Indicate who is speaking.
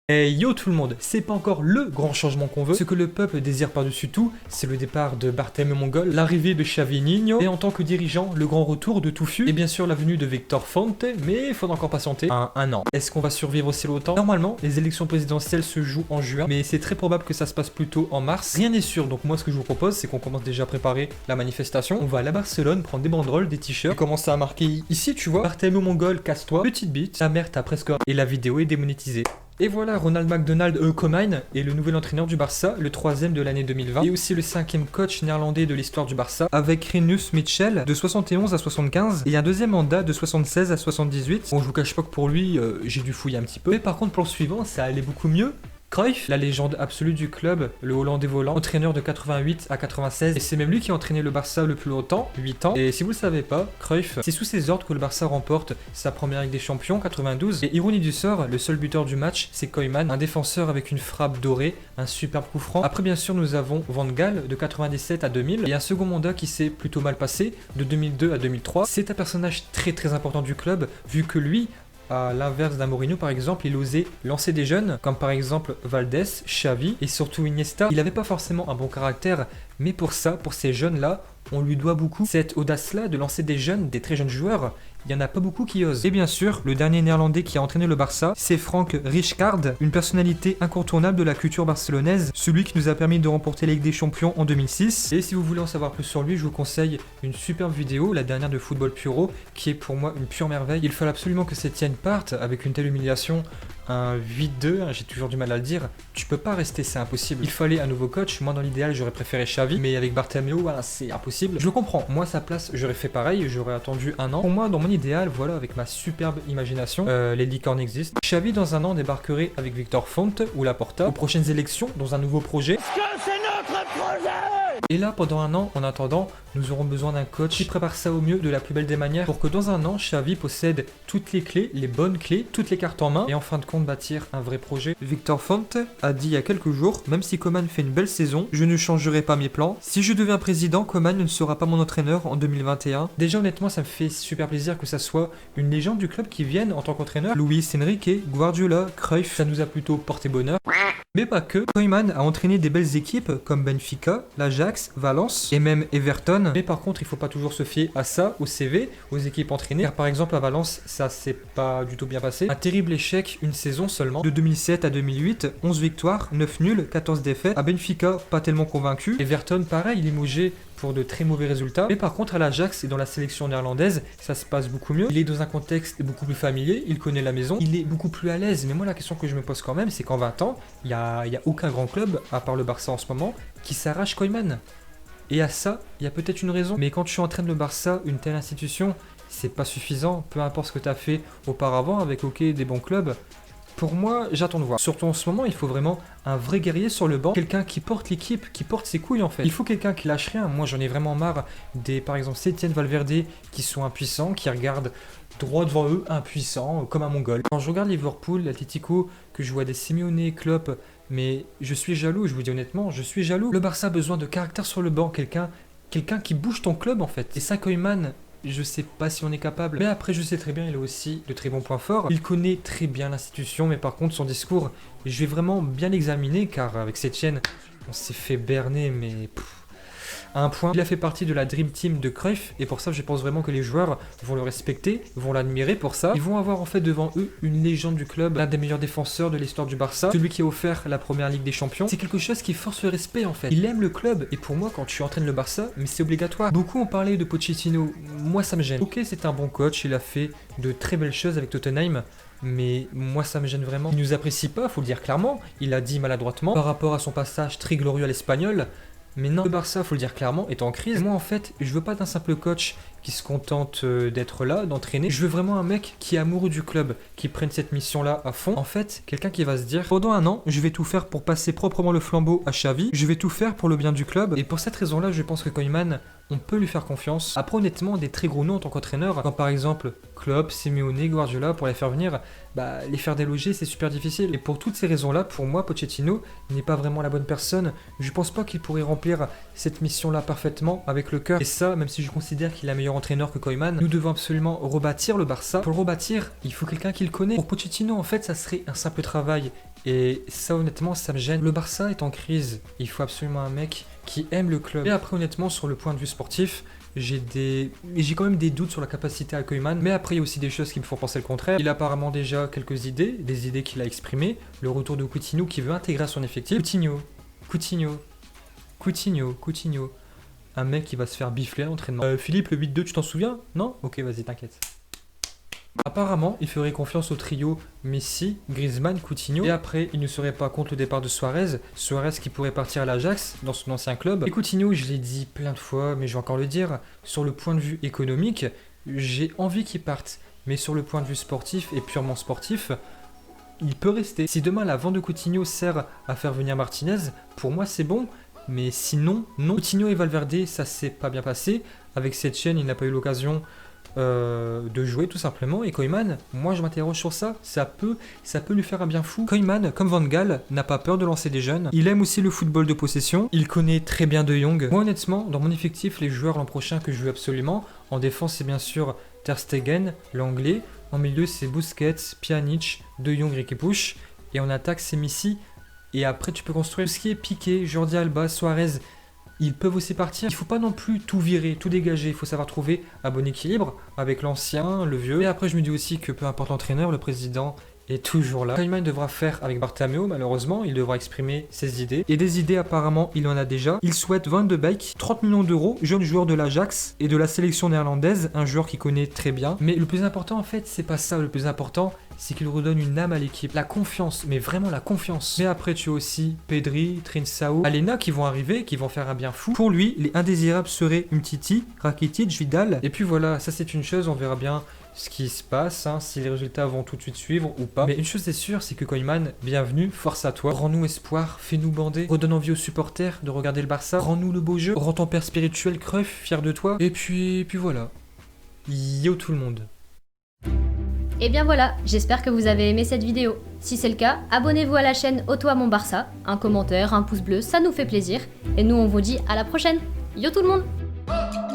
Speaker 1: Hey yo tout le monde, c'est pas encore le grand changement qu'on veut. Ce que le peuple désire par-dessus tout, c'est le départ de Barthélemy Mongol, l'arrivée de Xavi Nino, et en tant que dirigeant, le grand retour de Touffu, et bien sûr la venue de Victor Fonte, mais il faudra encore patienter un an. Est-ce qu'on va survivre aussi longtemps? Normalement, les élections présidentielles se jouent en juin, mais c'est très probable que ça se passe plutôt en mars. Rien n'est sûr, donc moi ce que je vous propose, c'est qu'on commence déjà à préparer la manifestation. On va aller à Barcelone, prendre des banderoles, des t-shirts, et commencer à marquer ici, tu vois, Barthélemy Mongol, casse-toi, petite bite, ta mère t'a presque... Et la vidéo est démonétisée. Et voilà, Ronald McDonald Koeman est le nouvel entraîneur du Barça, le 3e de l'année 2020, et aussi le 5e coach néerlandais de l'histoire du Barça, avec Rinus Michel de 71 à 75, et un deuxième mandat de 76 à 78. Bon, je vous cache pas que pour lui, j'ai dû fouiller un petit peu, mais par contre pour le suivant, ça allait beaucoup mieux. Cruyff, la légende absolue du club, le Hollandais volant, entraîneur de 88 à 96, et c'est même lui qui a entraîné le Barça le plus longtemps, 8 ans. Et si vous le savez pas, Cruyff, c'est sous ses ordres que le Barça remporte sa première Ligue des Champions, 92. Et ironie du sort, le seul buteur du match, c'est Koeman, un défenseur avec une frappe dorée, un superbe coup franc. Après bien sûr nous avons Van Gaal de 97 à 2000, et un second mandat qui s'est plutôt mal passé, de 2002 à 2003. C'est un personnage très important du club, vu que lui, à l'inverse d'un Mourinho par exemple, il osait lancer des jeunes, comme par exemple Valdés, Xavi et surtout Iniesta. Il n'avait pas forcément un bon caractère, mais pour ça, pour ces jeunes-là, on lui doit beaucoup. Cette audace-là de lancer des jeunes, des très jeunes joueurs, il n'y en a pas beaucoup qui osent. Et bien sûr, le dernier néerlandais qui a entraîné le Barça, c'est Frank Rijkaard, une personnalité incontournable de la culture barcelonaise, celui qui nous a permis de remporter la Ligue des Champions en 2006. Et si vous voulez en savoir plus sur lui, je vous conseille une superbe vidéo, la dernière de Football Puro, qui est pour moi une pure merveille. Il fallait absolument que Sétienne parte avec une telle humiliation. Un 8-2, j'ai toujours du mal à le dire, tu peux pas rester, c'est impossible. Il fallait un nouveau coach, moi dans l'idéal j'aurais préféré Xavi, mais avec Bartomeu, voilà, c'est impossible. Je le comprends, moi à sa place j'aurais fait pareil, j'aurais attendu un an. Pour moi dans mon idéal, voilà, avec ma superbe imagination, les licornes existent. Xavi dans un an débarquerait avec Victor Fonte ou Laporta aux prochaines élections dans un nouveau projet. Est-ce que c'est notre projet? Et là, pendant un an, en attendant, nous aurons besoin d'un coach qui prépare ça au mieux de la plus belle des manières pour que dans un an, Xavi possède toutes les clés, les bonnes clés, toutes les cartes en main et en fin de compte bâtir un vrai projet. Victor Fonte a dit il y a quelques jours, même si Koeman fait une belle saison, je ne changerai pas mes plans. Si je deviens président, Koeman ne sera pas mon entraîneur en 2021. Déjà honnêtement, ça me fait super plaisir que ça soit une légende du club qui vienne en tant qu'entraîneur. Luis Enrique, Guardiola, Cruyff, ça nous a plutôt porté bonheur. Mais pas que. Koeman a entraîné des belles équipes comme Benfica, l'Ajax, Valence et même Everton. Mais par contre, il faut pas toujours se fier à ça, au CV, aux équipes entraînées. Car par exemple à Valence, ça s'est pas du tout bien passé. Un terrible échec, une saison seulement. De 2007 à 2008, 11 victoires, 9 nuls, 14 défaites. À Benfica, pas tellement convaincu. Everton, pareil, limogé pour de très mauvais résultats. Mais par contre à l'Ajax et dans la sélection néerlandaise, ça se passe beaucoup mieux. Il est dans un contexte beaucoup plus familier, il connaît la maison, il est beaucoup plus à l'aise. Mais moi la question que je me pose quand même, c'est qu'en 20 ans, il y a aucun grand club, à part le Barça en ce moment, qui s'arrache Koeman. Et à ça, il y a peut-être une raison. Mais quand tu entraînes le Barça, une telle institution, c'est pas suffisant, peu importe ce que tu as fait auparavant avec des bons clubs. Pour moi, j'attends de voir. Surtout en ce moment, il faut vraiment un vrai guerrier sur le banc. Quelqu'un qui porte l'équipe, qui porte ses couilles en fait. Il faut quelqu'un qui lâche rien. Moi, j'en ai vraiment marre des, par exemple, Sétienne Valverde qui sont impuissants, qui regardent droit devant eux, impuissants, comme un Mongol. Quand je regarde Liverpool, l'Atlético, que je vois des Simeone, Klopp, mais je suis jaloux, je vous dis honnêtement, je suis jaloux. Le Barça a besoin de caractère sur le banc, quelqu'un qui bouge ton club en fait. Et ça, Koeman, je sais pas si on est capable. Mais après, je sais très bien, il a aussi de très bons points forts. Il connaît très bien l'institution, mais par contre, son discours, je vais vraiment bien l'examiner, car avec Sétienne, on s'est fait berner, mais... À un point, il a fait partie de la Dream Team de Cruyff, et pour ça, je pense vraiment que les joueurs vont le respecter, vont l'admirer pour ça. Ils vont avoir en fait devant eux une légende du club, l'un des meilleurs défenseurs de l'histoire du Barça, celui qui a offert la première Ligue des Champions. C'est quelque chose qui force le respect en fait. Il aime le club, et pour moi, quand tu entraînes le Barça, mais c'est obligatoire. Beaucoup ont parlé de Pochettino, moi ça me gêne. Ok, c'est un bon coach, il a fait de très belles choses avec Tottenham, mais moi ça me gêne vraiment. Il nous apprécie pas, faut le dire clairement, il a dit maladroitement, par rapport à son passage très glorieux à l'Espagnol. Mais non, le Barça, faut le dire clairement, est en crise. Moi, en fait, je veux pas d'un simple coach qui se contente d'être là, d'entraîner. Je veux vraiment un mec qui est amoureux du club, qui prenne cette mission-là à fond. En fait, quelqu'un qui va se dire, pendant un an, je vais tout faire pour passer proprement le flambeau à Xavi. Je vais tout faire pour le bien du club. Et pour cette raison-là, je pense que Koeman, on peut lui faire confiance. Après, honnêtement, des très gros noms en tant qu'entraîneur, quand par exemple Klopp, Simeone, Guardiola, pour les faire venir, les faire déloger, c'est super difficile. Et pour toutes ces raisons-là, pour moi, Pochettino n'est pas vraiment la bonne personne. Je pense pas qu'il pourrait remplir cette mission-là parfaitement avec le cœur. Et ça, même si je considère qu'il a meilleur meilleur entraîneur que Koeman. Nous devons absolument rebâtir le Barça. Pour le rebâtir, il faut quelqu'un qui le connaît. Pour Pochettino, en fait, ça serait un simple travail. Et ça, honnêtement, ça me gêne. Le Barça est en crise. Il faut absolument un mec qui aime le club. Et après, honnêtement, sur le point de vue sportif, j'ai quand même des doutes sur la capacité à Koeman, mais après il y a aussi des choses qui me font penser le contraire. Il a apparemment déjà quelques idées, des idées qu'il a exprimées. Le retour de Coutinho qui veut intégrer à son effectif. Coutinho. Un mec qui va se faire bifler à l'entraînement. Philippe, le 8-2, tu t'en souviens? Non? Ok, vas-y, t'inquiète. Apparemment, il ferait confiance au trio Messi, Griezmann, Coutinho. Et après, il ne serait pas contre le départ de Suarez. Suarez qui pourrait partir à l'Ajax, dans son ancien club. Et Coutinho, je l'ai dit plein de fois, mais je vais encore le dire, sur le point de vue économique, j'ai envie qu'il parte. Mais sur le point de vue sportif et purement sportif, il peut rester. Si demain la vente de Coutinho sert à faire venir Martinez, pour moi c'est bon. Mais sinon, non. Coutinho et Valverde, ça s'est pas bien passé. Avec cette chaîne, il n'a pas eu l'occasion de jouer tout simplement. Et Koeman, moi je m'interroge sur ça. Ça peut lui faire un bien fou. Koeman, comme Van Gaal, n'a pas peur de lancer des jeunes. Il aime aussi le football de possession. Il connaît très bien De Jong. Moi honnêtement, dans mon effectif, les joueurs l'an prochain que je veux absolument, en défense c'est bien sûr Ter Stegen, l'anglais. En milieu c'est Busquets, Pjanic, De Jong, Riqui Puig. Et en attaque c'est Messi. Et après tu peux construire ce qui est Piqué, Jordi Alba, Suarez. Ils peuvent aussi partir. Il faut pas non plus tout virer, tout dégager. Il faut savoir trouver un bon équilibre avec l'ancien, le vieux. Et après, je me dis aussi que peu importe l'entraîneur, le président est toujours là. Koeman devra faire avec Bartomeu, malheureusement. Il devra exprimer ses idées. Et des idées, apparemment, il en a déjà. Il souhaite Van de Beek, 30 millions d'euros, jeune joueur de l'Ajax et de la sélection néerlandaise, un joueur qu'il connaît très bien. Mais le plus important, en fait, c'est pas ça. Le plus important, c'est qu'il redonne une âme à l'équipe. La confiance, mais vraiment la confiance. Mais après, tu as aussi Pedri, Trincao, Alena qui vont arriver, qui vont faire un bien fou. Pour lui, les indésirables seraient Umtiti, Rakitic, Vidal. Et puis voilà, ça c'est une chose, on verra bien ce qui se passe, hein, si les résultats vont tout de suite suivre ou pas. Mais une chose est sûre, c'est que Koeman, bienvenue, force à toi. Rends-nous espoir, fais-nous bander, redonne envie aux supporters de regarder le Barça, rends-nous le beau jeu, rends ton père spirituel, Cruyff, fier de toi. Et puis voilà. Yo tout le monde.
Speaker 2: Et bien voilà, j'espère que vous avez aimé cette vidéo. Si c'est le cas, abonnez-vous à la chaîne Oto à mon Barça, un commentaire, un pouce bleu, ça nous fait plaisir. Et nous on vous dit à la prochaine. Yo tout le monde!